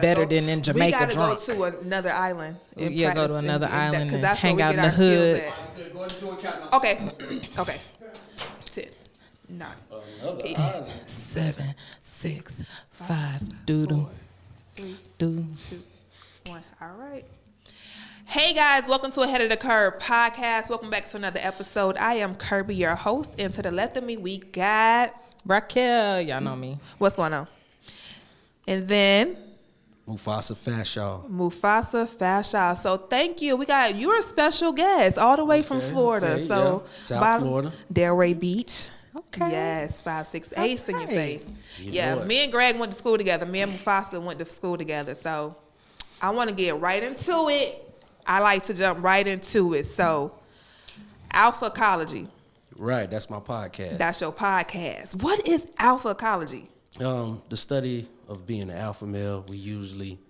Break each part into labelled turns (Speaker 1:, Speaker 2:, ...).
Speaker 1: better than in Jamaica.
Speaker 2: We gotta
Speaker 1: drunk.
Speaker 2: go to another island.
Speaker 1: Yeah, go to another island and
Speaker 2: that's
Speaker 1: hang
Speaker 2: where we
Speaker 1: out in the hood.
Speaker 2: Okay. Okay. 10, 9, 8,
Speaker 1: 7, 6, 5. Doo-doo.
Speaker 2: 3,
Speaker 1: Doo.
Speaker 2: 2, 1. All right. Hey guys, welcome to Ahead of the Kirb podcast. Welcome back to another episode. I am Kirby, your host, and to the left of me we got
Speaker 1: Raquel. Y'all know me.
Speaker 2: What's going on? And then
Speaker 3: Mufasa
Speaker 2: Fashaw. So thank you. You're a special guest all the way from Florida.
Speaker 3: Okay,
Speaker 2: so
Speaker 3: yeah. South Florida.
Speaker 2: Delray Beach.
Speaker 1: Okay.
Speaker 2: Yes, 5, 6 ace in your face.
Speaker 3: You know it.
Speaker 2: Me and Greg went to school together. Me and Mufasa went to school together. So I want to get right into it. I like to jump right into it. So Ecology.
Speaker 3: Right, that's my podcast.
Speaker 2: That's your podcast. What is Ecology?
Speaker 3: The study of being an alpha male. We usually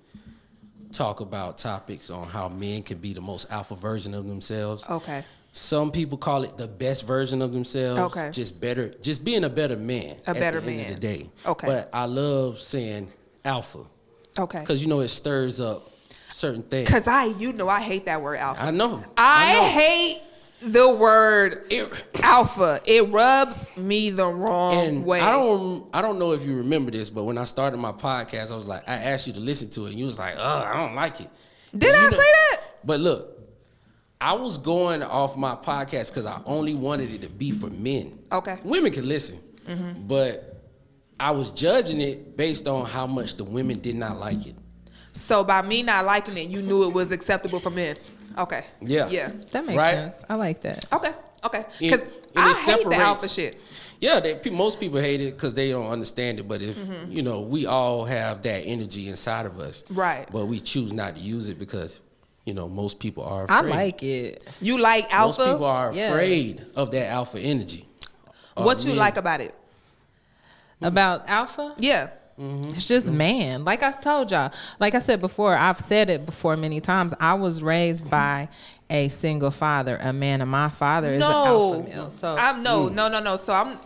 Speaker 3: talk about topics on how men can be the most alpha version of themselves.
Speaker 2: Okay.
Speaker 3: Some people call it the best version of themselves.
Speaker 2: Okay.
Speaker 3: Just being a better man. At the end of the day.
Speaker 2: Okay.
Speaker 3: But I love saying alpha.
Speaker 2: Okay.
Speaker 3: Because it stirs up certain things.
Speaker 2: Because I hate that word alpha.
Speaker 3: I know.
Speaker 2: I hate the word alpha. It rubs me the wrong way.
Speaker 3: I don't know if you remember this, but when I started my podcast, I was like, I asked you to listen to it, and you was like, I don't like it.
Speaker 2: Did I say that?
Speaker 3: But look, I was going off my podcast because I only wanted it to be for men.
Speaker 2: Okay.
Speaker 3: Women can listen, but I was judging it based on how much the women did not like it.
Speaker 2: So by me not liking it, you knew it was acceptable for men. Okay.
Speaker 3: Yeah.
Speaker 2: Yeah.
Speaker 1: That makes sense. I like that.
Speaker 2: Okay. Because I hate the alpha shit.
Speaker 3: Yeah, most people hate it because they don't understand it. But if, we all have that energy inside of us.
Speaker 2: Right.
Speaker 3: But we choose not to use it because, most people are afraid.
Speaker 1: I like it.
Speaker 2: You like alpha?
Speaker 3: Most people are afraid of that alpha energy.
Speaker 2: What you like about it?
Speaker 1: About alpha?
Speaker 2: Yeah.
Speaker 1: It's just man. Like I told y'all, like I said before, I've said it before many times. I was raised by a single father, a man, and my father is an alpha male. So
Speaker 2: No. So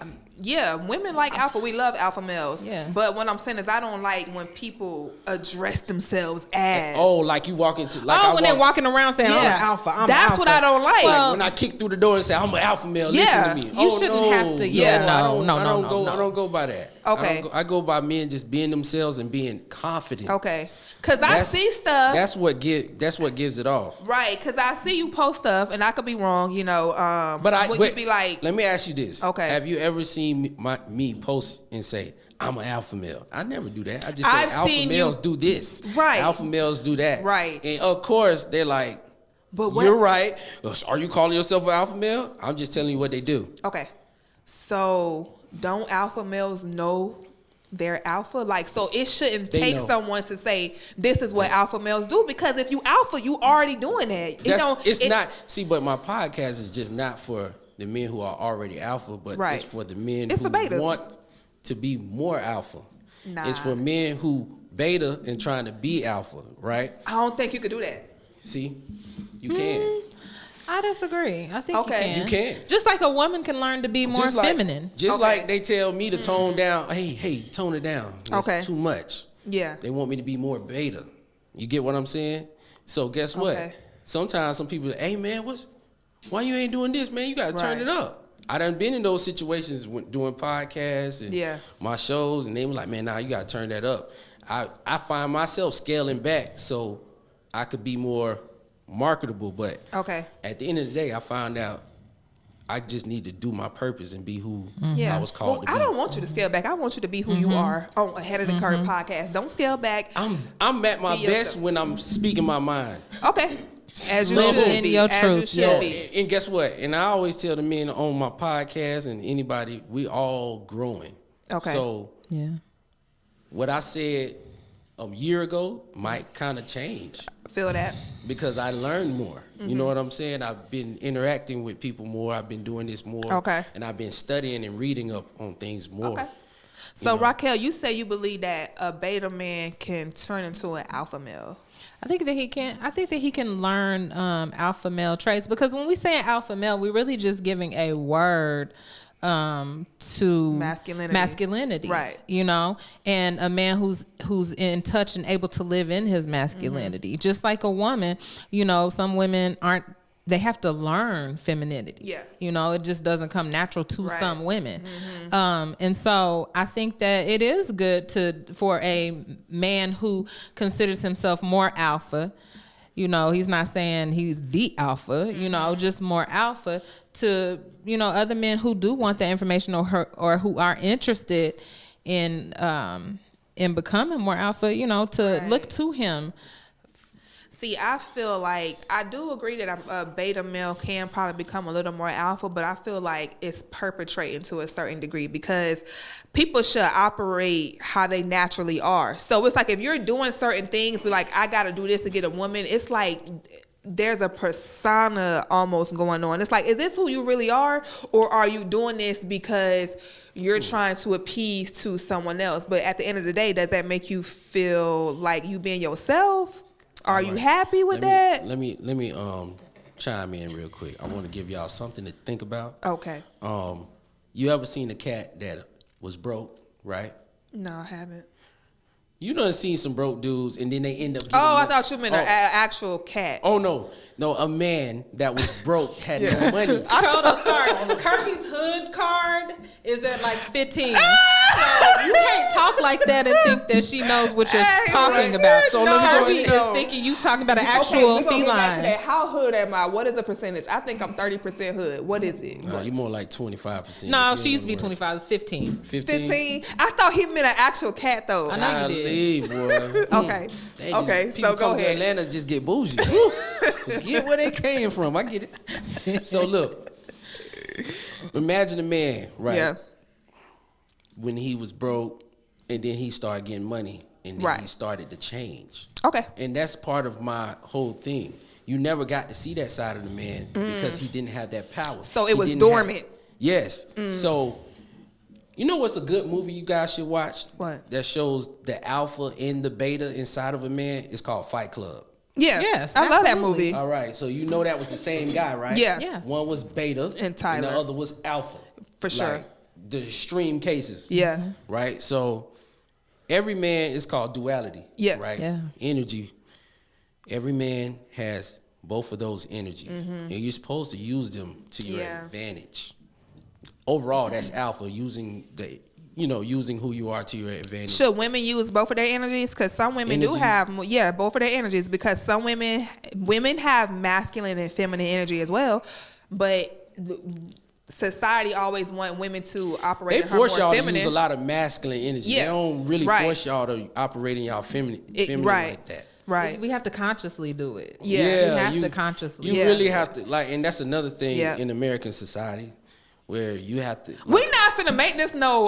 Speaker 2: women like alpha. We love alpha males.
Speaker 1: Yeah.
Speaker 2: But what I'm saying is I don't like when people address themselves as.
Speaker 3: Oh, like you walk into
Speaker 1: they're walking around saying I'm an alpha.
Speaker 2: That's what I don't like.
Speaker 3: Well, when I kick through the door and say I'm an alpha male, listen to me.
Speaker 1: You shouldn't have to.
Speaker 3: I don't go by that.
Speaker 2: Okay.
Speaker 3: I go by men just being themselves and being confident.
Speaker 2: Okay. Cause I see stuff.
Speaker 3: That's what gives it off.
Speaker 2: Right. Cause I see you post stuff, and I could be wrong. You be like,
Speaker 3: let me ask you this.
Speaker 2: Okay.
Speaker 3: Have you ever seen me post and say I'm an alpha male? I never do that. I just say alpha males do this.
Speaker 2: Right.
Speaker 3: Alpha males do that.
Speaker 2: Right.
Speaker 3: And of course they're like, but you're right. Are you calling yourself an alpha male? I'm just telling you what they do.
Speaker 2: Okay. So don't alpha males know they're alpha? Like, so it shouldn't take someone to say this is what alpha males do, because if you alpha, you already doing that.
Speaker 3: But my podcast is just not for the men who are already alpha, but it's for the men who want to be more alpha.
Speaker 2: Nah.
Speaker 3: It's for men who beta and trying to be alpha, right?
Speaker 2: I don't think you could do that.
Speaker 3: See, you can.
Speaker 1: I disagree. I think
Speaker 3: you can.
Speaker 1: Just like a woman can learn to be more feminine.
Speaker 3: Like they tell me to tone down. Hey, tone it down. That's too much.
Speaker 2: Yeah.
Speaker 3: They want me to be more beta. You get what I'm saying? So guess what? Sometimes some people, hey man, why you ain't doing this, man? You got to turn it up. I done been in those situations doing podcasts and my shows, and they were like, man, nah, you got to turn that up. I find myself scaling back so I could be more marketable, but at the end of the day, I found out I just need to do my purpose and be who I was called to be.
Speaker 2: I don't want you to scale back. I want you to be who you are on Ahead of the Kirb podcast. Don't scale back.
Speaker 3: I'm at my best when I'm speaking my mind.
Speaker 2: Okay. As you should be.
Speaker 1: Your truth.
Speaker 3: And guess what? And I always tell the men on my podcast and anybody, we all growing.
Speaker 2: Okay.
Speaker 3: So what I said a year ago might kind of change.
Speaker 2: Feel that.
Speaker 3: Because I learned more. You know what I'm saying? I've been interacting with people more. I've been doing this more.
Speaker 2: Okay.
Speaker 3: And I've been studying and reading up on things more.
Speaker 2: Okay. So Raquel, you say you believe that a beta man can turn into an alpha male.
Speaker 1: I think that he can. I think that he can learn alpha male traits, because when we say alpha male, we're really just giving a word to masculinity,
Speaker 2: right?
Speaker 1: You know, and a man who's in touch and able to live in his masculinity, just like a woman. You know, some women aren't. They have to learn femininity.
Speaker 2: Yeah.
Speaker 1: You know, it just doesn't come natural to some women. And so I think that it is good for a man who considers himself more alpha. You know, he's not saying he's the alpha, you know, just more alpha to, you know, other men who do want that information or who are interested in becoming more alpha, you know, to look to him.
Speaker 2: See, I feel like I do agree that a beta male can probably become a little more alpha, but I feel like it's perpetrating to a certain degree because people should operate how they naturally are. So it's like if you're doing certain things, but like I got to do this to get a woman, it's like there's a persona almost going on. It's like, is this who you really are, or are you doing this because you're trying to appease to someone else? But at the end of the day, does that make you feel like you being yourself? Are you happy with that?
Speaker 3: Let me chime in real quick. I want to give y'all something to think about.
Speaker 2: Okay.
Speaker 3: You ever seen a cat that was broke, right?
Speaker 2: No, I haven't.
Speaker 3: You done seen some broke dudes and then they end up getting
Speaker 2: I thought you meant an actual cat.
Speaker 3: Oh no, a man that was broke had no money.
Speaker 1: Hold on, sorry. Kirby's hood card is at like 15. So you can't talk like that and think that she knows what you're talking about.
Speaker 3: So let me
Speaker 1: Kirby is thinking you talking about an actual feline.
Speaker 2: How hood am I? What is the percentage? I think I'm 30% hood. What is it?
Speaker 3: No, you more like 25%.
Speaker 1: No, she used to be 25. It's 15.
Speaker 2: 15? I thought he meant an actual cat though.
Speaker 1: I know you did.
Speaker 3: Boy.
Speaker 2: Okay. Okay.
Speaker 3: People
Speaker 2: So go
Speaker 3: come to
Speaker 2: ahead.
Speaker 3: Atlanta just get bougie. Forget where they came from. I get it. So look, imagine a man, right?
Speaker 2: Yeah.
Speaker 3: When he was broke, and then he started getting money, and then he started to change.
Speaker 2: Okay.
Speaker 3: And that's part of my whole thing. You never got to see that side of the man because he didn't have that power.
Speaker 2: So it was dormant.
Speaker 3: Yes. So, you know what's a good movie you guys should watch?
Speaker 2: What?
Speaker 3: That shows the alpha and the beta inside of a man? It's called Fight Club.
Speaker 2: Yeah.
Speaker 1: Yes,
Speaker 2: I love that
Speaker 1: absolutely.
Speaker 2: movie.
Speaker 3: All right. So you know that was the same guy, right?
Speaker 2: Yeah.
Speaker 1: Yeah.
Speaker 3: One was beta
Speaker 2: And Tyler.
Speaker 3: the other was alpha.
Speaker 2: For sure.
Speaker 3: Like, the extreme cases.
Speaker 2: Yeah.
Speaker 3: Right? So every man is called duality.
Speaker 2: Yeah.
Speaker 3: Right?
Speaker 1: Yeah.
Speaker 3: Energy. Every man has both of those energies. And you're supposed to use them to your advantage. Overall, that's alpha, using who you are to your advantage.
Speaker 2: Should women use both of their energies? Because some women do have, both of their energies. Because some women have masculine and feminine energy as well. But society always want women to operate.
Speaker 3: They force y'all to use a lot of masculine energy.
Speaker 2: Yeah.
Speaker 3: They don't really force y'all to operate in y'all feminine like that.
Speaker 2: Right.
Speaker 1: We have to consciously do it.
Speaker 2: Yeah.
Speaker 1: We have to consciously.
Speaker 3: You really have to, and that's another thing in American society where you have to.
Speaker 2: We not finna make this no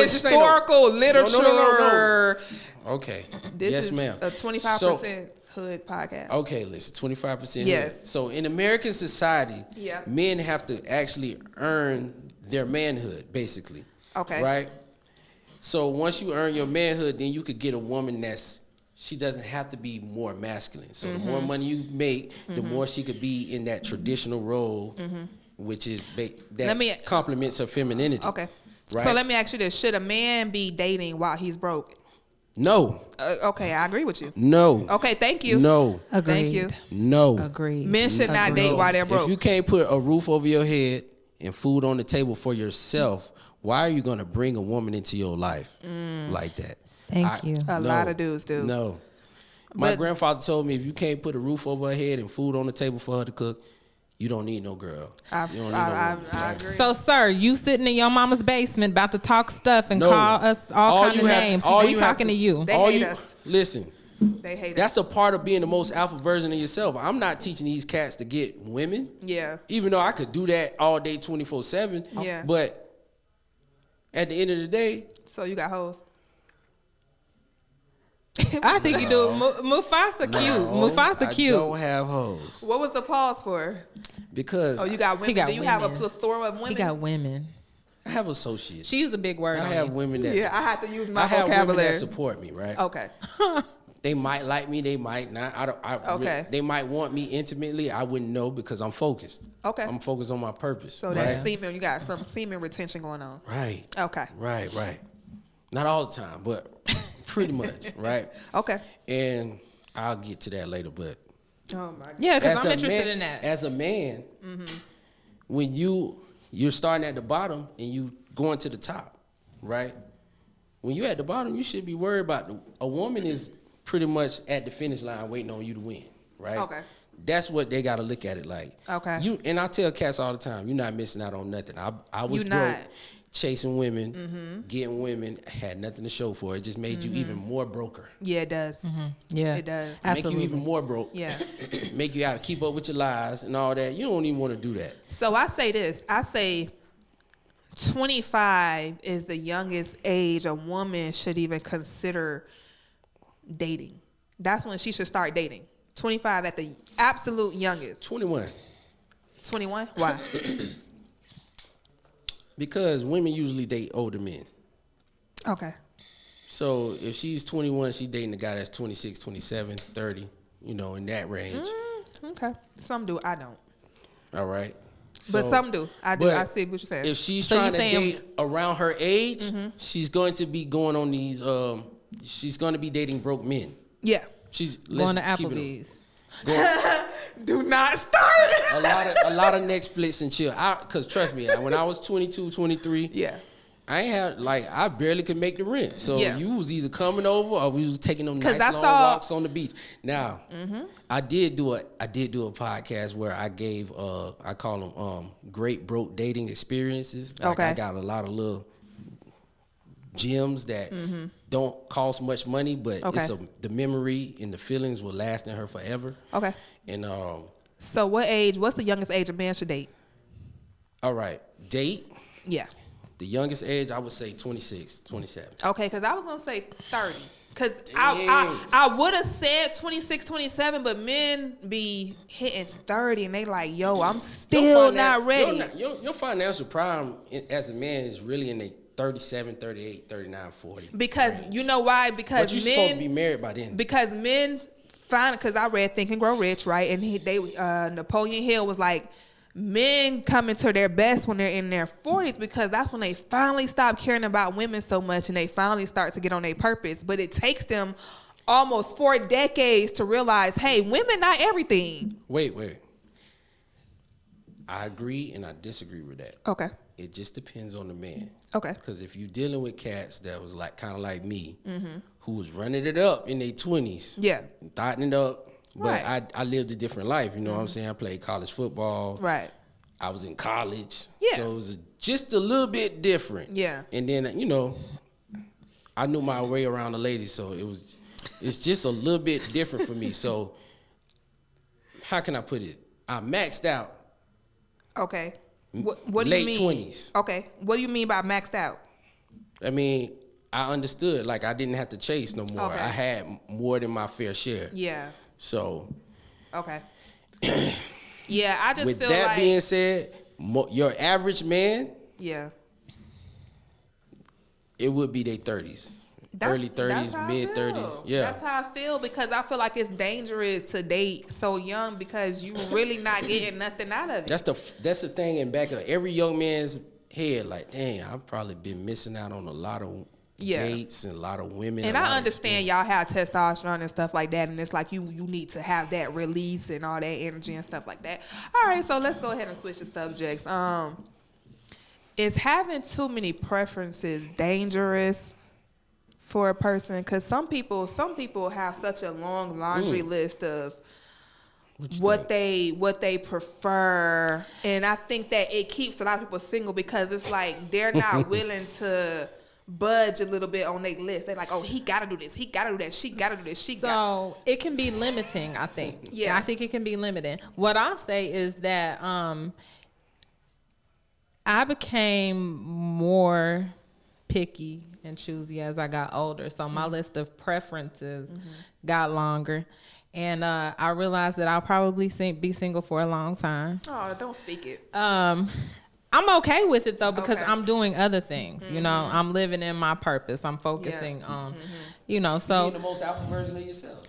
Speaker 3: historical
Speaker 2: literature.
Speaker 3: No. Okay.
Speaker 2: This
Speaker 3: yes,
Speaker 2: is
Speaker 3: ma'am.
Speaker 2: a 25% hood podcast.
Speaker 3: Okay, listen, 25%
Speaker 2: Yes.
Speaker 3: hood. So in American society,
Speaker 2: Yeah.
Speaker 3: men have to actually earn their manhood, basically.
Speaker 2: Okay.
Speaker 3: Right? So once you earn your manhood, then you could get a woman she doesn't have to be more masculine. So the more money you make, the more she could be in that traditional role, which is that complements her femininity.
Speaker 2: Okay.
Speaker 3: Right?
Speaker 2: So let me ask you this. Should a man be dating while he's broke?
Speaker 3: No.
Speaker 2: Okay, I agree with you.
Speaker 3: No.
Speaker 2: Okay, thank you.
Speaker 3: No.
Speaker 1: Agreed.
Speaker 2: Thank you.
Speaker 3: No.
Speaker 1: Agreed.
Speaker 2: Men should not date while they're broke.
Speaker 3: If you can't put a roof over your head and food on the table for yourself, why are you going to bring a woman into your life like that?
Speaker 1: Thank you.
Speaker 2: A lot of dudes do.
Speaker 3: No. My grandfather told me if you can't put a roof over her head and food on the table for her to cook, you don't need no girl. I
Speaker 2: agree.
Speaker 1: So, sir, you sitting in your mama's basement about to talk stuff and call us all kind of names. We talking to you.
Speaker 2: They hate us.
Speaker 3: Listen.
Speaker 2: They hate us.
Speaker 3: That's a part of being the most alpha version of yourself. I'm not teaching these cats to get women.
Speaker 2: Yeah.
Speaker 3: Even though I could do that all day 24/7.
Speaker 2: Yeah.
Speaker 3: But at the end of the day.
Speaker 2: So you got hoes?
Speaker 1: I think you do. Mufasa cute. Mufasa cute.
Speaker 3: I don't have hoes.
Speaker 2: What was the pause for?
Speaker 3: Because
Speaker 2: you got women. Do you have a plethora of women?
Speaker 1: He got women.
Speaker 3: I have associates.
Speaker 1: She used a big word.
Speaker 3: I have women that.
Speaker 2: I have to use my
Speaker 3: vocabulary.
Speaker 2: vocabulary.
Speaker 3: That support me, right?
Speaker 2: Okay.
Speaker 3: They might like me, they might not.
Speaker 2: Okay.
Speaker 3: They might want me intimately. I wouldn't know because I'm focused.
Speaker 2: Okay.
Speaker 3: I'm focused on my purpose.
Speaker 2: So that's semen. You got some semen retention going on.
Speaker 3: Right.
Speaker 2: Okay.
Speaker 3: Right. Not all the time, but pretty much, right?
Speaker 2: Okay.
Speaker 3: And I'll get to that later, but
Speaker 2: oh my God.
Speaker 1: Yeah, because I'm interested in that.
Speaker 3: As a man, when you're starting at the bottom and you going to the top, right? When you're at the bottom, you should be worried about a woman is pretty much at the finish line waiting on you to win, right?
Speaker 2: Okay.
Speaker 3: That's what they got to look at it like.
Speaker 2: Okay.
Speaker 3: And I tell cats all the time, you're not missing out on nothing. I was broke, chasing women, getting women, had nothing to show for it. It just made you even more broker.
Speaker 2: Yeah, it does.
Speaker 1: Yeah,
Speaker 2: it does.
Speaker 1: Absolutely.
Speaker 3: Make you even more broke.
Speaker 2: Yeah.
Speaker 3: Make you got to keep up with your lies and all that. You don't even want to do that.
Speaker 2: So I say this. I say 25 is the youngest age a woman should even consider dating. That's when she should start dating. 25 at the absolute youngest.
Speaker 3: 21.
Speaker 2: 21? Why?
Speaker 3: Because women usually date older men.
Speaker 2: Okay.
Speaker 3: So if she's 21, she dating a guy that's 26, 27, 30, in that range.
Speaker 2: Okay. Some do. I don't.
Speaker 3: All right.
Speaker 2: But some do. I do. I see what you're saying.
Speaker 3: If she's trying to date around her age, she's going to be going on these, she's going to be dating broke men.
Speaker 2: Yeah.
Speaker 3: She's
Speaker 1: going to Applebee's.
Speaker 2: Do not start.
Speaker 3: a lot of Netflix and chill. Because trust me, when I was 22, 23,
Speaker 2: yeah,
Speaker 3: I ain't had I barely could make the rent. So you was either coming over or we was taking them nice long walks on the beach. Now, I did do a podcast where I gave I call them great broke dating experiences. Like I got a lot of little gems that don't cost much money, but it's the memory and the feelings will last in her forever. Okay. And
Speaker 2: so what's the youngest age a man should date?
Speaker 3: All right. Date?
Speaker 2: Yeah.
Speaker 3: The youngest age, I would say 26, 27.
Speaker 2: Okay, because I was going to say 30. Because I would have said 26, 27, but men be hitting 30 and they like, yo, I'm still not ready.
Speaker 3: Your financial prime as a man is really in the 37, 38, 39, 40.
Speaker 2: Because range. You know why? Because
Speaker 3: but you're supposed to be married by then.
Speaker 2: Because men find, because I read Think and Grow Rich, right? And Napoleon Hill was like, men come into their best when they're in their 40s because that's when they finally stop caring about women so much and they finally start to get on their purpose. But it takes them almost 4 decades to realize, hey, women not everything.
Speaker 3: Wait. I agree and I disagree with that.
Speaker 2: Okay.
Speaker 3: It just depends on the man.
Speaker 2: Okay.
Speaker 3: Because if you're dealing with cats that was like kind of like me, who was running it up in their 20s, thotting it up, but I lived a different life. You know what I'm saying? I played college football. Right. I was in college. Yeah. So it was just a little bit different. Yeah. And then I knew my way around the ladies, so it's just a little bit different for me. So how can I put it? I maxed out.
Speaker 2: Okay. What do you mean?
Speaker 3: Late 20s.
Speaker 2: Okay. What do you mean by maxed out?
Speaker 3: I mean, I understood. Like, I didn't have to chase no more. Okay. I had more than my fair share. Yeah. So.
Speaker 2: Okay. Yeah, I just
Speaker 3: with
Speaker 2: feel
Speaker 3: that
Speaker 2: like.
Speaker 3: Being said, your average man.
Speaker 2: Yeah.
Speaker 3: It would be their 30s. Early 30s, mid 30s. Yeah.
Speaker 2: That's how I feel because I feel like it's dangerous to date so young because you really not getting nothing out of it.
Speaker 3: That's the thing in back of every young man's head. Like, dang, I've probably been missing out on a lot of dates and a lot of women.
Speaker 2: And I understand y'all have testosterone and stuff like that, and it's like you need to have that release and all that energy and stuff like that. All right, so let's go ahead and switch the subjects. Is having too many preferences dangerous for a person? Because some people have such a long laundry list of what they prefer, and I think that it keeps a lot of people single because it's like they're not willing to budge a little bit on their list. They're like, oh, he gotta do this, he gotta do that, she gotta do this,
Speaker 1: so it can be limiting, I think. I think it can be limiting. What I'll say is that I became more picky and choosy as I got older. So my list of preferences got longer. And I realized that I'll probably be single for a long time.
Speaker 2: Oh, don't speak it.
Speaker 1: I'm okay with it though because I'm doing other things. You know, I'm living in my purpose. I'm focusing on You know, so
Speaker 3: being the most alpha version of yourself.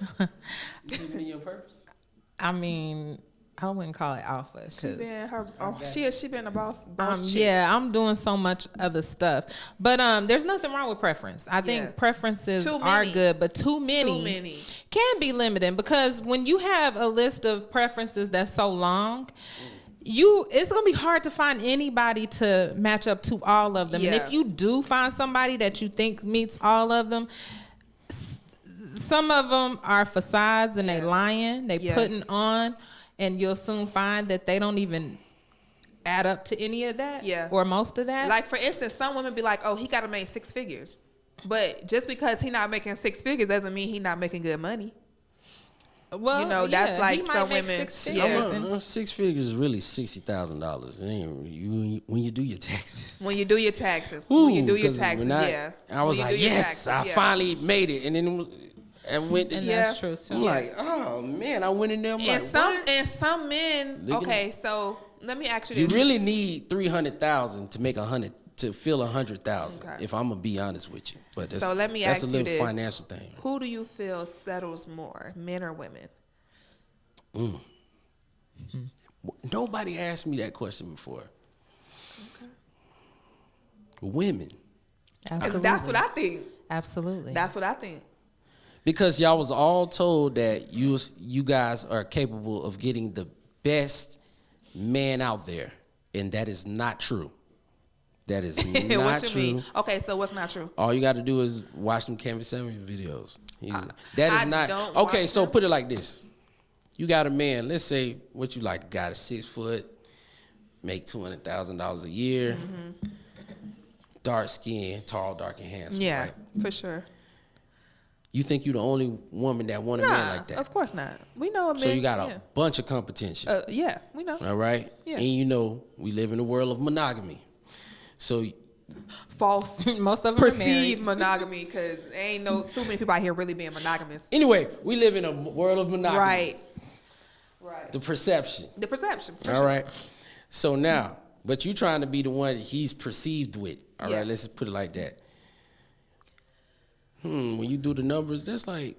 Speaker 3: Living in your purpose.
Speaker 1: I mean, I wouldn't call it alpha.
Speaker 2: She been a boss chick.
Speaker 1: Yeah, I'm doing so much other stuff. But there's nothing wrong with preference. I think preferences are good, but too many can be limiting, because when you have a list of preferences that's so long, it's gonna be hard to find anybody to match up to all of them. And if you do find somebody that you think meets all of them, some of them are facades and they lying, they putting on, and you'll soon find that they don't even add up to any of that or most of that.
Speaker 2: Like, for instance, some women be like, oh, he got to make 6 figures. But just because he not making 6 figures doesn't mean he not making good money.
Speaker 1: Well,
Speaker 2: you know, that's like some women.
Speaker 3: 6 figures is really $60,000. When you do your taxes.
Speaker 2: When you do your taxes. When you do your taxes,
Speaker 3: I was like, yes, I finally made it. And then I went.
Speaker 1: And that's true too.
Speaker 3: I'm like, oh man, I went in there. I'm like, what?
Speaker 2: And some men. Okay, so let me ask you this.
Speaker 3: You really need 300,000 to make 100 to feel 100,000. If I'm gonna be honest with you, but
Speaker 2: so let me ask you this:
Speaker 3: that's a little financial thing.
Speaker 2: Who do you feel settles more, men or women?
Speaker 3: Nobody asked me that question before. Okay. Women.
Speaker 1: Absolutely.
Speaker 2: That's what I think.
Speaker 1: Absolutely.
Speaker 2: That's what I think.
Speaker 3: Because y'all was all told that you guys are capable of getting the best man out there, and that is not true. That is not
Speaker 2: what you
Speaker 3: true.
Speaker 2: Mean? Okay, so what's not true?
Speaker 3: All you got to do is watch them Canvas Samuel videos. That is not okay. So put it like this: you got a man. Let's say what you like. Got a 6 foot, make $200,000 a year, dark skin, tall, dark, and handsome.
Speaker 2: Yeah,
Speaker 3: right?
Speaker 2: For sure.
Speaker 3: You think you the only woman that want a man like that?
Speaker 2: Of course not. We know a man.
Speaker 3: So you got a bunch of competition.
Speaker 2: Yeah, we know.
Speaker 3: All right?
Speaker 2: Yeah.
Speaker 3: And you know we live in a world of monogamy. So
Speaker 2: false.
Speaker 1: Most of them
Speaker 2: perceived monogamy, because ain't too many people out here really being monogamous.
Speaker 3: Anyway, we live in a world of monogamy.
Speaker 2: Right.
Speaker 3: The perception.
Speaker 2: For
Speaker 3: all
Speaker 2: sure.
Speaker 3: right. So now, but you trying to be the one he's perceived with. All right, let's just put it like that. When you do the numbers, that's like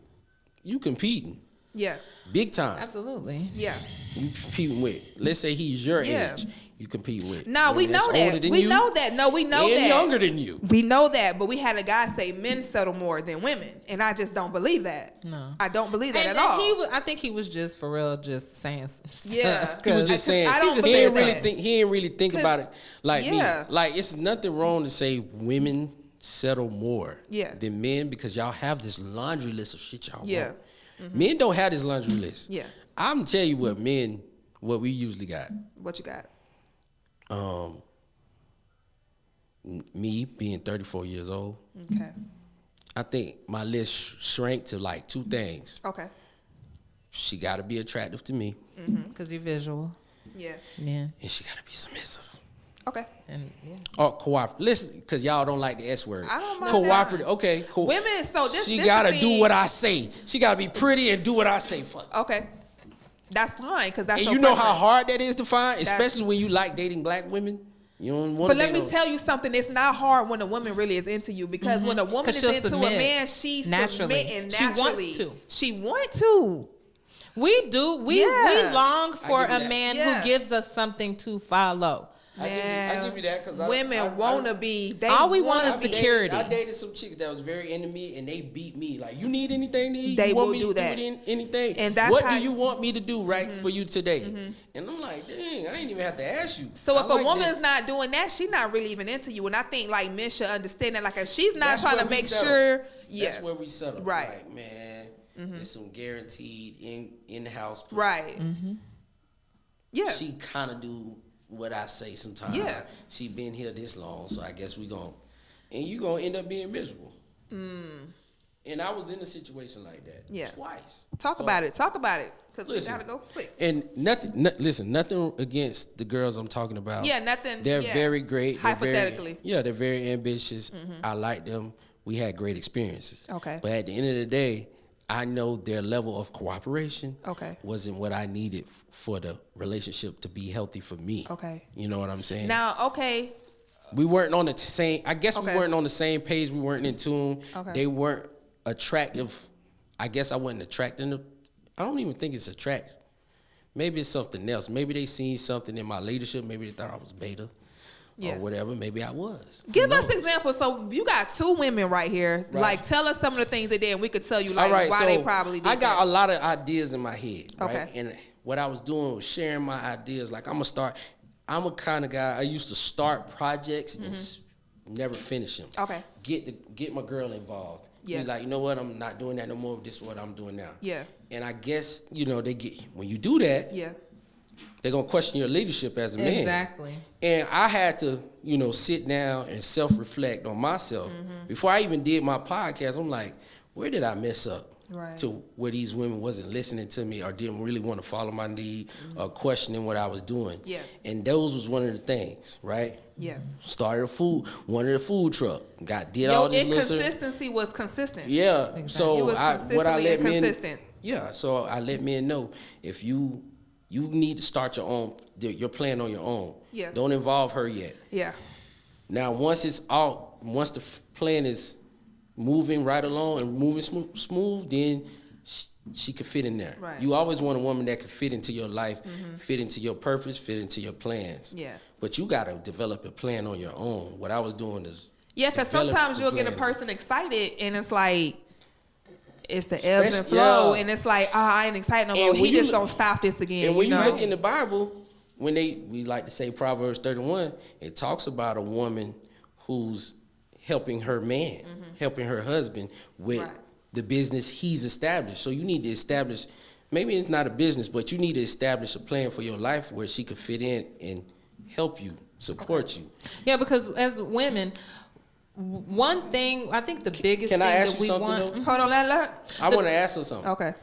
Speaker 3: you competing.
Speaker 2: Yeah.
Speaker 3: Big time.
Speaker 1: Absolutely.
Speaker 2: Yeah.
Speaker 3: You competing with. Let's say he's your age. You compete with.
Speaker 2: No, we know that. We know that. No, we know that.
Speaker 3: And younger than you.
Speaker 2: We know that, but we had a guy say men settle more than women, and I just don't believe that.
Speaker 1: No,
Speaker 2: I don't believe that at all.
Speaker 1: I think he was just for real, just saying some stuff.
Speaker 2: Yeah,
Speaker 3: he was just saying. He didn't really think about it like me. Like, it's nothing wrong to say women settle more than men, because y'all have this laundry list of shit y'all want. Mm-hmm. Men don't have this laundry list.
Speaker 2: Yeah.
Speaker 3: I'm tell you what we usually got.
Speaker 2: What you got?
Speaker 3: Me being 34 years old.
Speaker 2: Okay.
Speaker 3: I think my list shrank to like 2 things.
Speaker 2: Okay.
Speaker 3: She got to be attractive to me.
Speaker 1: Because you're visual.
Speaker 2: Yeah.
Speaker 1: Man.
Speaker 3: And she got to be submissive.
Speaker 2: Okay.
Speaker 1: And
Speaker 3: cooperative. Listen, because y'all don't like the S word.
Speaker 2: I don't mind.
Speaker 3: Cooperative. Okay, cool.
Speaker 2: Women, so
Speaker 3: she gotta do what I say. She gotta be pretty and do what I say. Fuck.
Speaker 2: Okay. That's fine, because that's
Speaker 3: and
Speaker 2: your
Speaker 3: you know
Speaker 2: preference.
Speaker 3: how hard that is to find, especially when you like dating black women. You don't want to.
Speaker 2: But let me tell you something. It's not hard when a woman really is into you, because when a woman is into a man, she submitting naturally. She wants to.
Speaker 1: We do. We long for a man who gives us something to follow.
Speaker 2: Man,
Speaker 3: I give you that, because
Speaker 2: women wanna be.
Speaker 1: All we want is security.
Speaker 3: I dated some chicks that was very into me, and they beat me. Like, you need anything to eat?
Speaker 2: They
Speaker 3: you
Speaker 2: will
Speaker 3: want me
Speaker 2: do
Speaker 3: to
Speaker 2: that.
Speaker 3: Do anything?
Speaker 2: And that's
Speaker 3: what do you want me to do for you today? And I'm like, dang, I ain't even have to ask you.
Speaker 2: So if a woman's not doing that, she's not really even into you. And I think like men should understand that. Like, if she's not trying to make sure,
Speaker 3: that's where we settle.
Speaker 2: Right,
Speaker 3: like, man, there's some guaranteed in-house.
Speaker 2: Right. Yeah.
Speaker 3: She kind of do what I say sometimes.
Speaker 2: Yeah.
Speaker 3: She been here this long, so I guess and you gonna end up being miserable. And I was in a situation like that.
Speaker 2: Yeah.
Speaker 3: Twice.
Speaker 2: Talk about it, because we gotta go quick.
Speaker 3: And nothing against the girls I'm talking about.
Speaker 2: Yeah, nothing.
Speaker 3: They're very great.
Speaker 2: Hypothetically.
Speaker 3: They're very ambitious. I like them. We had great experiences.
Speaker 2: Okay.
Speaker 3: But at the end of the day, I know their level of cooperation wasn't what I needed for the relationship to be healthy for me.
Speaker 2: Okay.
Speaker 3: You know what I'm saying?
Speaker 2: Now,
Speaker 3: we weren't on the same, I guess we weren't on the same page. We weren't in tune.
Speaker 2: Okay.
Speaker 3: They weren't attractive. I guess I wasn't attracting. I don't even think it's attractive. Maybe it's something else. Maybe they seen something in my leadership. Maybe they thought I was beta. Or whatever, maybe I was.
Speaker 2: Give us examples. So you got 2 women right here. Right. Like, tell us some of the things they did, and we could tell you why they probably did.
Speaker 3: I got a lot of ideas in my head. Okay. Right? And what I was doing was sharing my ideas. Like, I'm a kind of guy. I used to start projects and never finish them. Okay. Get my girl involved. Yeah. Be like, you know what? I'm not doing that no more. This is what I'm doing now. Yeah. And I guess when you do that. Yeah. They're going to question your leadership as a man. Exactly. And I had to, sit down and self-reflect on myself. Before I even did my podcast, I'm like, where did I mess up? Right. To where these women wasn't listening to me or didn't really want to follow my lead or questioning what I was doing. Yeah. And those was one of the things, right? Yeah. Started wanted a food truck. All this
Speaker 2: inconsistency was consistent.
Speaker 3: Yeah. Exactly. So I let men. Yeah. So I let men know if you need to start your plan on your own. Yeah. Don't involve her yet. Yeah. Now, once it's out, once the plan is moving right along and moving smooth, then she could fit in there. Right. You always want a woman that can fit into your life, fit into your purpose, fit into your plans. Yeah. But you got to develop a plan on your own. What I was doing is
Speaker 2: because sometimes you'll get a person excited and it's like, it's the ebbs and flow, and it's like, I ain't excited no more. He just gonna stop this again.
Speaker 3: And when you look in the Bible, we like to say Proverbs 31, it talks about a woman who's helping her man, helping her husband with the business he's established. So you need to establish, maybe it's not a business, but you need to establish a plan for your life where she could fit in and help you, support you.
Speaker 1: Yeah, because as women, one thing, I think the biggest thing that we want.
Speaker 2: Hold on,
Speaker 3: I want to ask her something.
Speaker 2: Okay.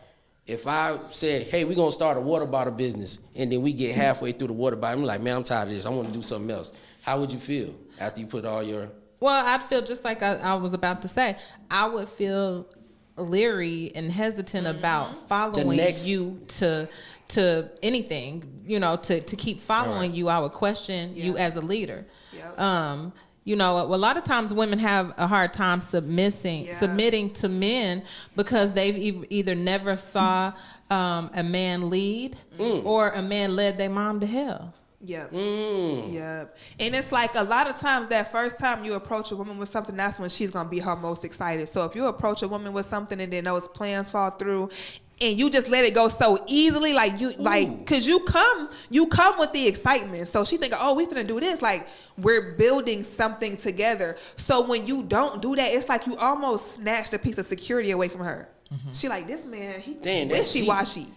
Speaker 3: If I said, hey, we're going to start a water bottle business, and then we get halfway through the water bottle, I'm like, man, I'm tired of this. I want to do something else. How would you feel after you put all your...
Speaker 1: Well, I'd feel just like I was about to say. I would feel leery and hesitant about following you to anything, to keep following you. I would question you as a leader. Yep. A lot of times women have a hard time submitting to men because they've either never saw a man lead or a man led their mom to hell.
Speaker 2: Yep. Yep. And it's like a lot of times that first time you approach a woman with something, that's when she's going to be her most excited. So if you approach a woman with something and then those plans fall through and you just let it go so easily, cause you come with the excitement. So she think, we finna do this. Like, we're building something together. So when you don't do that, it's like you almost snatched a piece of security away from her. She like, this man, he wishy-washy.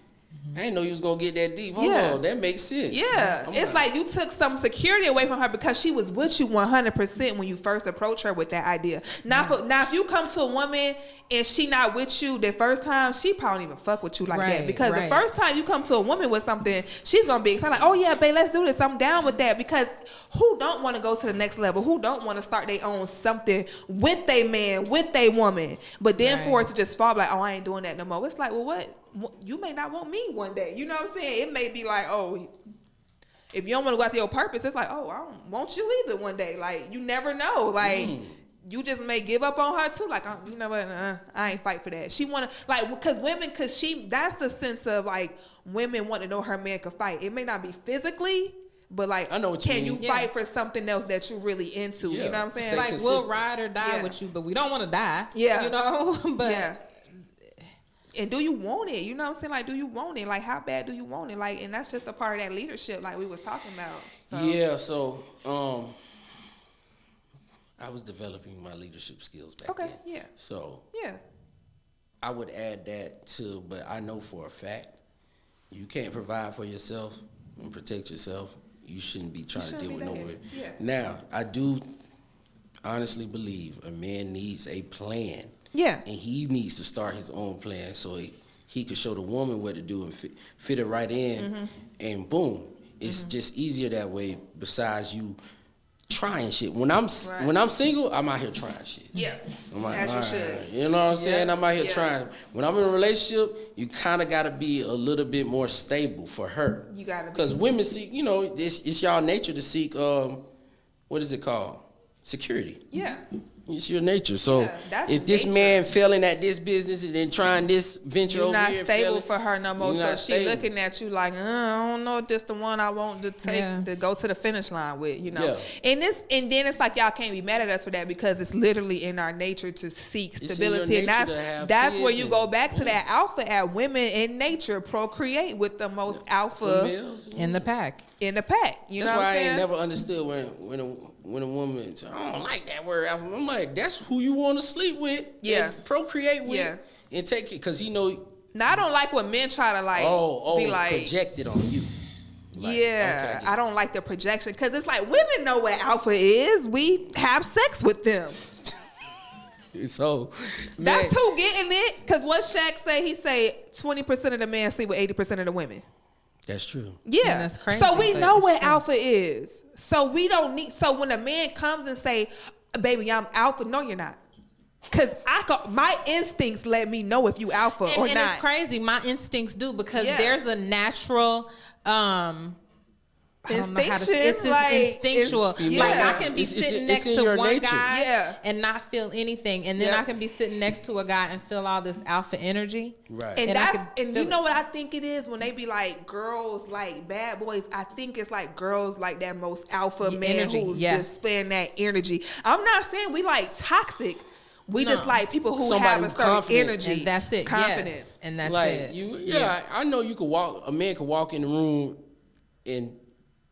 Speaker 3: I didn't know you was gonna get that deep. Hold on, that makes sense.
Speaker 2: Yeah, it's like you took some security away from her because she was with you 100% when you first approached her with that idea. Now, if you come to a woman and she not with you the first time, she probably don't even fuck with you like that. Because the first time you come to a woman with something, she's gonna be excited. Like, oh yeah, babe, let's do this. I'm down with that. Because who don't want to go to the next level? Who don't want to start their own something with their man, with their woman? But then for it to just fall like, I ain't doing that no more. It's like, well, what? You may not want me one day. You know what I'm saying? It may be like, if you don't want to go after your purpose, it's like, I don't want you either one day. Like, you never know. Like, you just may give up on her too. Like, you know what? I ain't fight for that. She want to, that's the sense of like women want to know her man can fight. It may not be physically, but like,
Speaker 3: I know what
Speaker 2: can you fight for something else that you're really into? You know what I'm saying?
Speaker 1: Stay consistent. We'll ride or die with you, but we don't want to die. Yeah. But
Speaker 2: and do you want it? You know what I'm saying? Like, do you want it? Like, how bad do you want it? Like, and that's just a part of that leadership, like we was talking about.
Speaker 3: So. I was developing my leadership skills back then. Yeah. So. Yeah. I would add that too, but I know for a fact, you can't provide for yourself and protect yourself. You shouldn't be trying to deal with nobody. Yeah. Now, I do honestly believe a man needs a plan. Yeah. And he needs to start his own plan so he could show the woman what to do and fit it right in. And boom. It's just easier that way besides you trying shit. When I'm single, I'm out here trying shit.
Speaker 2: Yeah.
Speaker 3: As you should. You know what I'm saying? I'm out here trying. When I'm in a relationship, you kind of got to be a little bit more stable for her.
Speaker 2: You got to be.
Speaker 3: Because women seek, it's y'all nature to seek, what is it called? Security.
Speaker 2: Yeah.
Speaker 3: It's your nature. So if this
Speaker 2: nature.
Speaker 3: man failing at this business and then trying this venture over here,
Speaker 2: you're not stable for her no more. So she
Speaker 3: stable.
Speaker 2: looking at you like, I don't know if this the one I want to take to go to the finish line with, you know. Yeah. And then it's like y'all can't be mad at us for that because it's literally in our nature to seek stability. And that's where you go back to that alpha at women in nature procreate with the most alpha
Speaker 1: in the pack.
Speaker 2: In the pack. You know what I'm saying? That's why I ain't
Speaker 3: never understood when a woman, I don't like that word alpha. I'm like, that's who you want to sleep with, and procreate with, and take it, because he know.
Speaker 2: Now I don't like when men try to be like
Speaker 3: project it on you.
Speaker 2: Like, I don't like the projection because it's like women know what alpha is. We have sex with them.
Speaker 3: So
Speaker 2: that's who getting it. Because what Shaq say? He say 20% of the men sleep with 80% of the women.
Speaker 3: That's true.
Speaker 2: Yeah, and that's crazy. So we know what alpha is. So we don't need. So when a man comes and say, "Baby, I'm alpha," no, you're not. Cause my instincts let me know if you alpha or not.
Speaker 1: And it's crazy. My instincts do because there's a natural.
Speaker 2: Instinction,
Speaker 1: it's instinctual. Like I can be sitting next to one guy and not feel anything, and then I can be sitting next to a guy and feel all this alpha energy.
Speaker 2: Right. And you know what I think it is when they be like girls like bad boys. I think it's like girls like that most alpha man who's displaying that energy. I'm not saying we like toxic. We just like people who have a certain energy.
Speaker 1: And that's it. Confidence.
Speaker 2: Yes.
Speaker 1: And that's
Speaker 3: like
Speaker 1: it.
Speaker 3: I know you could walk. A man could walk in the room and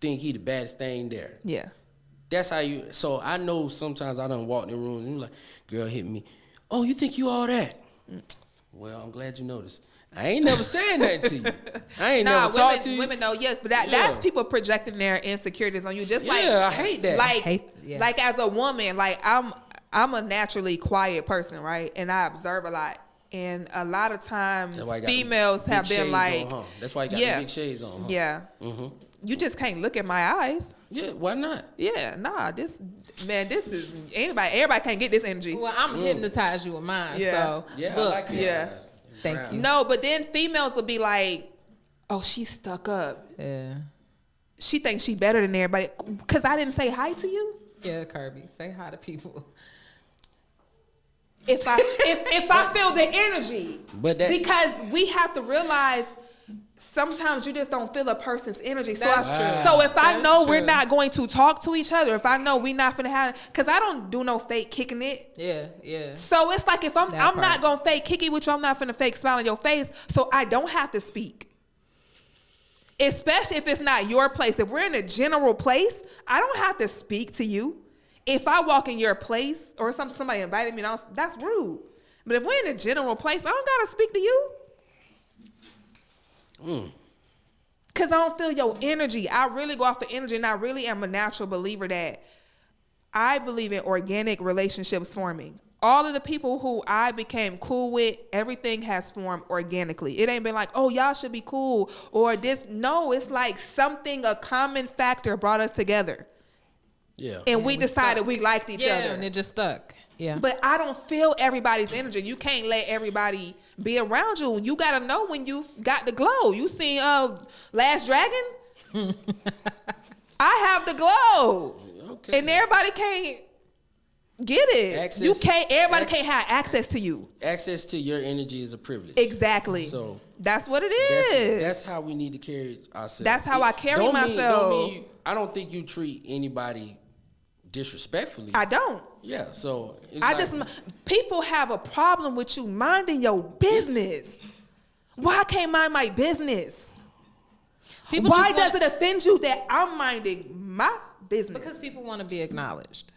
Speaker 3: think he the baddest thing there.
Speaker 2: Yeah.
Speaker 3: That's how you. So I know sometimes I done walk in the room and you're like, girl hit me. Oh, you think you all that? Well, I'm glad you noticed. I ain't never saying that to you. I ain't never talked to you.
Speaker 2: Women know, but that's people projecting their insecurities on you. Just like,
Speaker 3: I hate that.
Speaker 2: Like as a woman, like I'm a naturally quiet person, right? And I observe a lot. And a lot of times females have been like,
Speaker 3: that's why you got the big shades on. Huh?
Speaker 2: Yeah. Mm-hmm. You just can't look at my eyes.
Speaker 3: Yeah, why not?
Speaker 2: Yeah, nah, this is everybody can't get this energy.
Speaker 1: Well, I'm hypnotized you with mine.
Speaker 2: Yeah.
Speaker 1: So
Speaker 3: I like that.
Speaker 2: Yeah.
Speaker 1: Thank you.
Speaker 2: No, but then females will be like, oh, she's stuck up.
Speaker 1: Yeah.
Speaker 2: She thinks she better than everybody. Because I didn't say hi to you?
Speaker 1: Yeah, Kirby. Say hi to people.
Speaker 2: If I feel the energy. Because we have to realize sometimes you just don't feel a person's energy. So if I know we're not going to talk to each other, if I know we're not finna have, because I don't do no fake kicking it.
Speaker 1: Yeah.
Speaker 2: So it's like if I'm not gonna fake kick it with you, I'm not finna fake smile in your face. So I don't have to speak. Especially if it's not your place. If we're in a general place, I don't have to speak to you. If I walk in your place or somebody invited me, that's rude. But if we're in a general place, I don't gotta speak to you. Because I don't feel your energy. I really go off of energy, and I really am a natural believer that I believe in organic relationships forming. All of the people who I became cool with, everything has formed organically. It ain't been like, oh, y'all should be cool or this. No, it's like a common factor brought us together.
Speaker 3: Yeah.
Speaker 2: And we decided we liked each other.
Speaker 1: Yeah, and it just stuck. Yeah.
Speaker 2: But I don't feel everybody's energy. You can't let everybody be around you. You got to know when you've got the glow. You seen Last Dragon? I have the glow. Okay. And everybody can't get it. Everybody can't have access to you.
Speaker 3: Access to your energy is a privilege.
Speaker 2: Exactly.
Speaker 3: So
Speaker 2: that's what it is.
Speaker 3: That's how we need to carry ourselves.
Speaker 2: That's how I carry myself.
Speaker 3: I don't think you treat anybody disrespectfully.
Speaker 2: I don't.
Speaker 3: Yeah, so
Speaker 2: people have a problem with you minding your business. Why can't mind my business? Why does it offend you that I'm minding my business?
Speaker 1: Because people want to be acknowledged.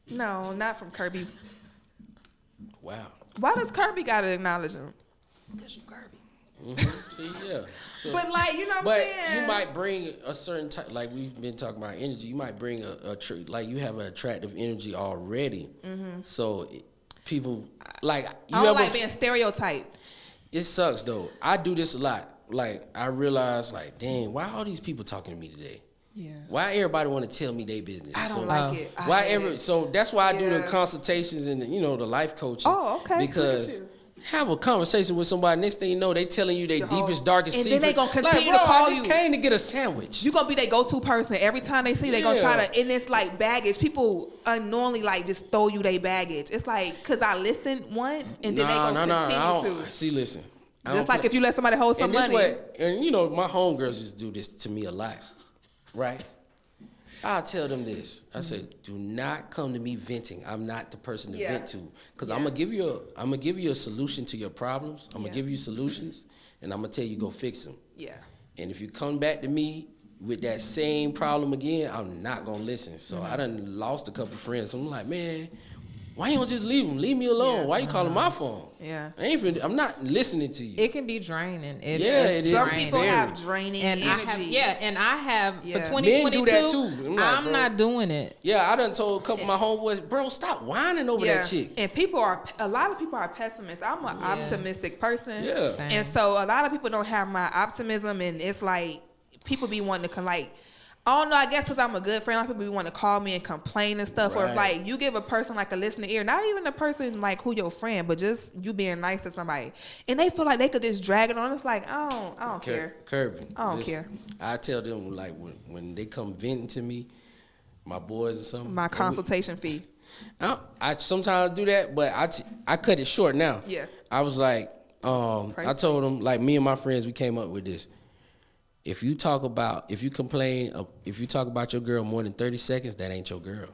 Speaker 2: No, not from Kirby.
Speaker 3: Wow.
Speaker 2: Why does Kirby gotta acknowledge him?
Speaker 3: Because you're Kirby. Mm-hmm. See, yeah. So,
Speaker 2: but like, you know what I'm saying?
Speaker 3: But you might bring a certain type, like we've been talking about energy. You might bring like you have an attractive energy already. Mm-hmm. So people like you.
Speaker 2: I don't like being stereotyped.
Speaker 3: It sucks though. I do this a lot. Like I realize, like, dang, why all these people talking to me today? Yeah. Why everybody want to tell me their business?
Speaker 2: I don't like it.
Speaker 3: So that's why I do the consultations and the life coaching.
Speaker 2: Oh, okay.
Speaker 3: Because have a conversation with somebody. Next thing you know, they telling you their deepest, darkest secret.
Speaker 2: And then they gonna continue
Speaker 3: like,
Speaker 2: to call
Speaker 3: I just came to get a sandwich.
Speaker 2: You gonna be their go-to person every time they see. They gonna try to, and it's like baggage. People unknowingly like just throw you their baggage. It's like, cause I listened once, and then they gonna continue to.
Speaker 3: See, listen.
Speaker 2: Just like if you let somebody hold some money.
Speaker 3: And you know, my homegirls used to do this to me a lot, right? I tell them this. I say, do not come to me venting. I'm not the person to vent to, because I'm gonna give you a solution to your problems. I'm gonna give you solutions, and I'm gonna tell you go fix them. Yeah. And if you come back to me with that same problem again, I'm not gonna listen. So I done lost a couple friends. So I'm like, man, why you don't just leave them? Leave me alone. Why you calling my phone? Yeah. I'm not listening to you.
Speaker 1: It can be draining.
Speaker 3: It is.
Speaker 2: Some people have draining energy.
Speaker 1: I have for 2022.
Speaker 3: Men do that too.
Speaker 1: I'm not doing it.
Speaker 3: Yeah, I done told a couple of my homeboys, bro, stop whining over that chick.
Speaker 2: And a lot of people are pessimists. I'm an optimistic person.
Speaker 3: Yeah.
Speaker 1: Same.
Speaker 2: And so a lot of people don't have my optimism, and it's like people be wanting to I don't know, I guess because I'm a good friend, a lot of people want to call me and complain and stuff. Right. Or if like you give a person like a listening ear, not even a person like who your friend, but just you being nice to somebody, and they feel like they could just drag it on. It's like I don't care.
Speaker 3: Kirby,
Speaker 2: I don't care.
Speaker 3: I tell them like when they come venting to me, my boys or something.
Speaker 2: My consultation fee.
Speaker 3: I sometimes do that, but I cut it short now. Yeah. I was like, I told them like me and my friends, we came up with this. If you talk about your girl more than 30 seconds, that ain't your girl.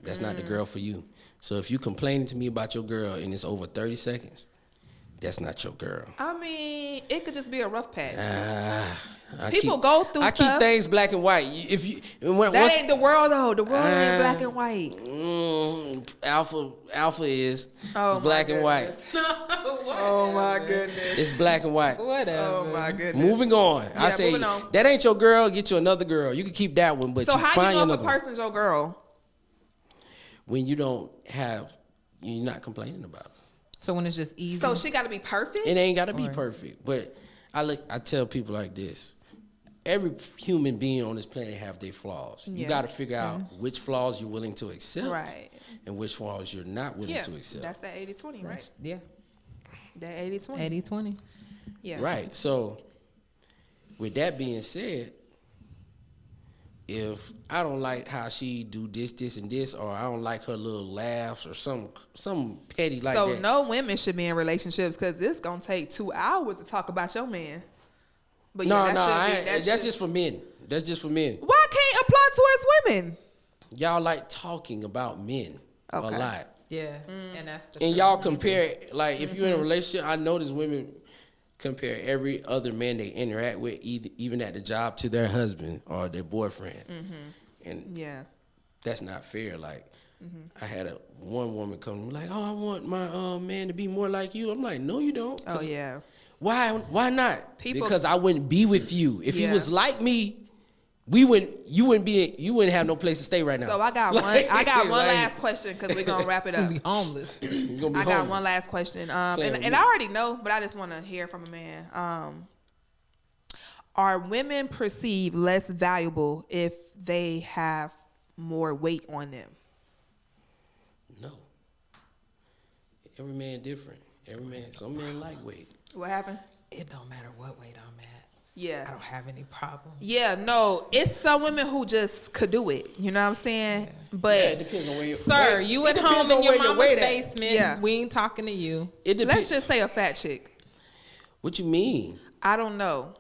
Speaker 3: That's not the girl for you. So if you complaining to me about your girl and it's over 30 seconds, that's not your girl.
Speaker 2: I mean, it could just be a rough patch. People go through stuff.
Speaker 3: I keep things black and white.
Speaker 2: That ain't the world though. The world ain't black and white.
Speaker 3: Alpha is black and white.
Speaker 2: Oh my goodness.
Speaker 3: It's black and white.
Speaker 1: Whatever.
Speaker 2: Oh my goodness.
Speaker 3: Moving on. I say that ain't your girl. Get you another girl. You can keep that one, but
Speaker 2: so
Speaker 3: you
Speaker 2: how
Speaker 3: find
Speaker 2: you know
Speaker 3: if
Speaker 2: a person's your girl?
Speaker 3: When you're not complaining about it.
Speaker 1: So when it's just easy.
Speaker 2: So she got to be perfect?
Speaker 3: It ain't got to be perfect. But I tell people like this. Every human being on this planet have their flaws. You got to figure out which flaws you're willing to accept and which flaws you're not willing to accept.
Speaker 2: That's that 80-20, right?
Speaker 1: Yeah.
Speaker 2: That 80-20.
Speaker 1: 80-20.
Speaker 2: Yeah.
Speaker 3: Right. So with that being said, if I don't like how she do this, and this, or I don't like her little laughs or some petty like that.
Speaker 2: So no women should be in relationships because it's going to take 2 hours to talk about your man. But
Speaker 3: that's just for men. That's just for men.
Speaker 2: Why can't apply towards women?
Speaker 3: Y'all like talking about men a lot.
Speaker 1: Yeah, and that's the
Speaker 3: and y'all compare, like if you're in a relationship, I notice women compare every other man they interact with, even at the job, to their husband or their boyfriend. And that's not fair. Like I had one woman come to me like, oh, I want my man to be more like you. I'm like, no, you don't.
Speaker 2: Oh yeah.
Speaker 3: Why not? Because I wouldn't be with you. If he was like me, you wouldn't have no place to stay right now.
Speaker 2: So I got one last question because we're gonna wrap it up.
Speaker 1: Be homeless.
Speaker 2: I got one last question. And I already know, but I just want to hear from a man. Are women perceived less valuable if they have more weight on them?
Speaker 3: No. Every man different. Some men like weight.
Speaker 2: What happened?
Speaker 1: It don't matter what weight I'm at.
Speaker 2: Yeah.
Speaker 1: I don't have any problem.
Speaker 2: Yeah, no. It's some women who just could do it. You know what I'm saying? Yeah. But
Speaker 3: it depends on where you're
Speaker 1: Sir, you at home in your mama's basement. Yeah. We ain't talking to you.
Speaker 2: Let's just say a fat chick.
Speaker 3: What you mean?
Speaker 2: I don't know.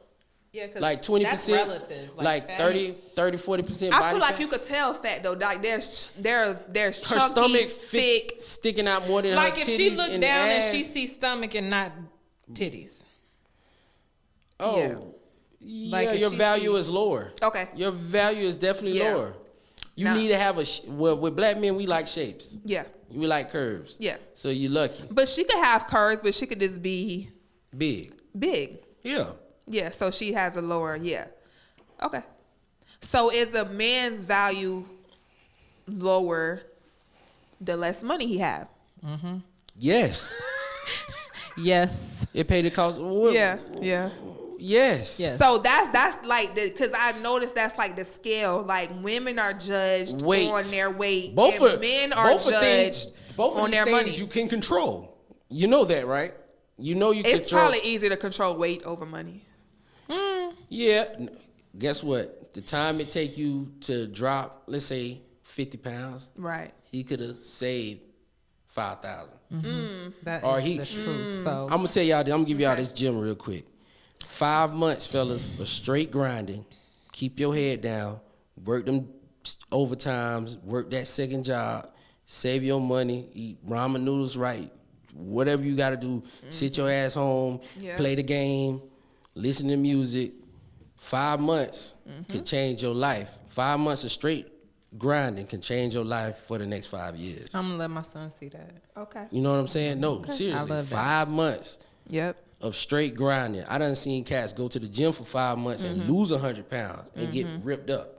Speaker 1: Yeah,
Speaker 3: like 20%, that's relative. Like 30, 40%
Speaker 2: I feel like you could tell fat though. Like there's
Speaker 3: her
Speaker 2: chunky,
Speaker 3: stomach
Speaker 2: thick,
Speaker 3: sticking out more than
Speaker 1: like
Speaker 3: her titties.
Speaker 1: Like if she look down and she see stomach and not titties.
Speaker 3: Oh, yeah. Like your value is lower.
Speaker 2: Okay,
Speaker 3: your value is definitely lower. You need to have with black men we like shapes.
Speaker 2: Yeah,
Speaker 3: we like curves.
Speaker 2: Yeah,
Speaker 3: so you're lucky.
Speaker 2: But she could have curves, but she could just be
Speaker 3: big. Yeah.
Speaker 2: Yeah, so she has a lower, Okay. So is a man's value lower the less money he have?
Speaker 1: Mm-hmm.
Speaker 3: Yes.
Speaker 1: Yes.
Speaker 3: It paid the cost.
Speaker 2: Yeah.
Speaker 3: Yes.
Speaker 2: So that's like because I noticed that's like the scale. Like women are judged on their weight, men are judged on their money.
Speaker 3: You can control. You know that, right? You know you
Speaker 2: It's
Speaker 3: control.
Speaker 2: probably easier to control weight over money.
Speaker 3: Yeah. Guess what? The time it take you to drop, let's say 50 pounds,
Speaker 2: Right.
Speaker 3: he could have saved 5,000.
Speaker 1: That
Speaker 3: Or
Speaker 1: is
Speaker 3: he-
Speaker 1: the truth. So
Speaker 3: I'm gonna tell y'all. I'm gonna give y'all this gem real quick. 5 months, fellas, of straight grinding. Keep your head down. Work them overtimes. Work that second job. Save your money. Eat ramen noodles right. Whatever you gotta do. Sit your ass home.
Speaker 2: Yeah.
Speaker 3: Play the game. Listen to music. 5 months can change your life. 5 months of straight grinding can change your life for the next 5 years.
Speaker 1: I'm gonna let my son see that.
Speaker 2: Okay.
Speaker 3: You know what I'm saying? No,
Speaker 1: I
Speaker 3: seriously.
Speaker 1: love that.
Speaker 3: 5 months
Speaker 2: Yep.
Speaker 3: of straight grinding. I done seen cats go to the gym for 5 months and lose 100 pounds and get ripped up.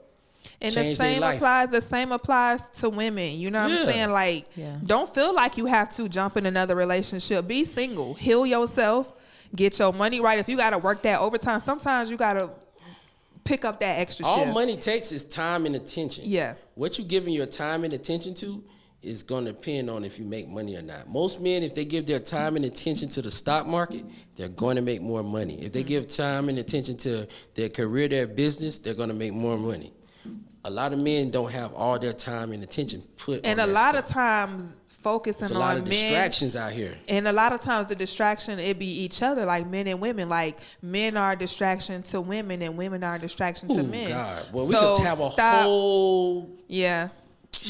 Speaker 2: And
Speaker 3: Change
Speaker 2: the
Speaker 3: their
Speaker 2: same
Speaker 3: life.
Speaker 2: applies. The same applies to women. You know what
Speaker 3: Yeah.
Speaker 2: I'm saying? Like, don't feel like you have to jump in another relationship. Be single. Heal yourself. Get your money right. If you got to work that overtime, sometimes you got to pick up that extra
Speaker 3: All
Speaker 2: shift.
Speaker 3: money takes is time and attention.
Speaker 2: Yeah.
Speaker 3: What you giving your time and attention to is going to depend on if you make money or not. Most men, if they give their time and attention to the stock market, they're going to make more money. If they give time and attention to their career, their business, they're going to make more money. A lot of men don't have all their time and attention put
Speaker 2: And
Speaker 3: on
Speaker 2: a
Speaker 3: that
Speaker 2: lot
Speaker 3: stuff.
Speaker 2: of times focusing
Speaker 3: There's a
Speaker 2: on
Speaker 3: lot of
Speaker 2: men.
Speaker 3: distractions out here.
Speaker 2: And a lot of times the distraction, it be each other, like men and women. Like men are a distraction to women and women are a distraction to
Speaker 3: Oh,
Speaker 2: men.
Speaker 3: God. Well, we
Speaker 2: So
Speaker 3: could have a
Speaker 2: stop-
Speaker 3: whole...
Speaker 2: Yeah.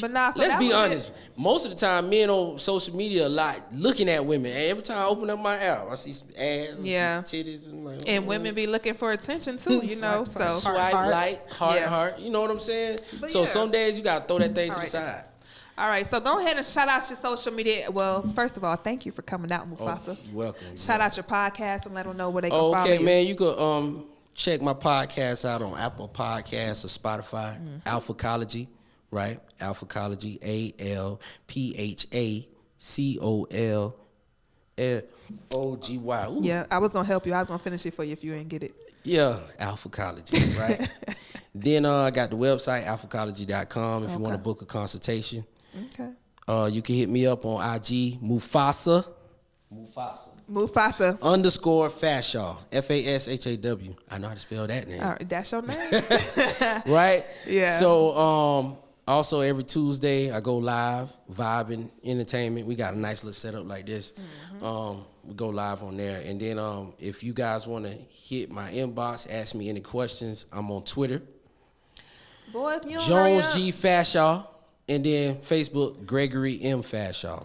Speaker 2: But nah, so
Speaker 3: Let's
Speaker 2: that
Speaker 3: be
Speaker 2: was it.
Speaker 3: honest. Most of the time, men on social media a lot looking at women. And every time I open up my app, I see some ass,
Speaker 2: Yeah.
Speaker 3: I see some titties. And, like,
Speaker 2: And women be looking for attention too, you know. So
Speaker 3: swipe, like, heart,
Speaker 2: Yeah.
Speaker 3: heart. You know what I'm saying?
Speaker 2: But
Speaker 3: So
Speaker 2: yeah.
Speaker 3: some days you got to throw that thing to the
Speaker 2: Alright.
Speaker 3: side.
Speaker 2: All right, so go ahead and shout out your social media. Well, first of all, thank you for coming out, Mufasa.
Speaker 3: You're welcome.
Speaker 2: Shout out your podcast and let them know where they can
Speaker 3: Oh,
Speaker 2: follow
Speaker 3: okay,
Speaker 2: you.
Speaker 3: man. You could check my podcast out on Apple Podcasts or Spotify. Alphacology, right? Alphacology, ALPHACOLOGY. Ooh.
Speaker 2: Yeah, I was gonna help you. I was gonna finish it for you if you didn't get it.
Speaker 3: Yeah, Alphacology, right? Then I got the website, alphacology.com, if you want to
Speaker 2: Okay.
Speaker 3: book a consultation.
Speaker 2: Okay.
Speaker 3: You can hit me up on IG, Mufasa.
Speaker 2: Mufasa.
Speaker 3: _ Fashaw. FASHAW. I know how to spell that name.
Speaker 2: All right, that's your name.
Speaker 3: Right?
Speaker 2: Yeah.
Speaker 3: So also every Tuesday I go live, vibing, entertainment. We got a nice little setup like this. We go live on there. And then if you guys want to hit my inbox, ask me any questions, I'm on Twitter.
Speaker 2: Boy, if you don't hurry
Speaker 3: Jones
Speaker 2: up.
Speaker 3: G Fashaw. And then Facebook, Gregory M Fashaw.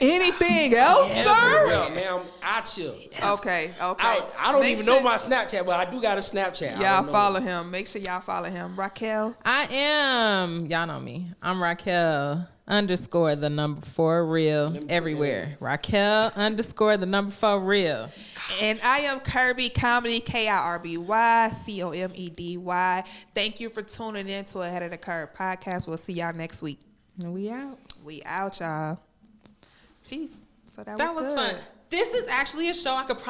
Speaker 2: Anything else, sir?
Speaker 3: Everywhere, man, I'm out here.
Speaker 2: Okay.
Speaker 3: I don't
Speaker 2: Make
Speaker 3: even
Speaker 2: sure
Speaker 3: know my Snapchat, but I do got a Snapchat. I
Speaker 2: Y'all
Speaker 3: don't know.
Speaker 2: follow him. Make sure y'all follow him. Raquel.
Speaker 1: I am. Y'all know me. I'm Raquel _4 real everywhere. Raquel _4 real.
Speaker 2: And I am Kirby Comedy, KIRBY COMEDY. Thank you for tuning in to Ahead of the Curve podcast. We'll see y'all next week.
Speaker 1: We out.
Speaker 2: We out, y'all. Peace. So that
Speaker 1: That was
Speaker 2: good.
Speaker 1: fun. This is actually a show I could probably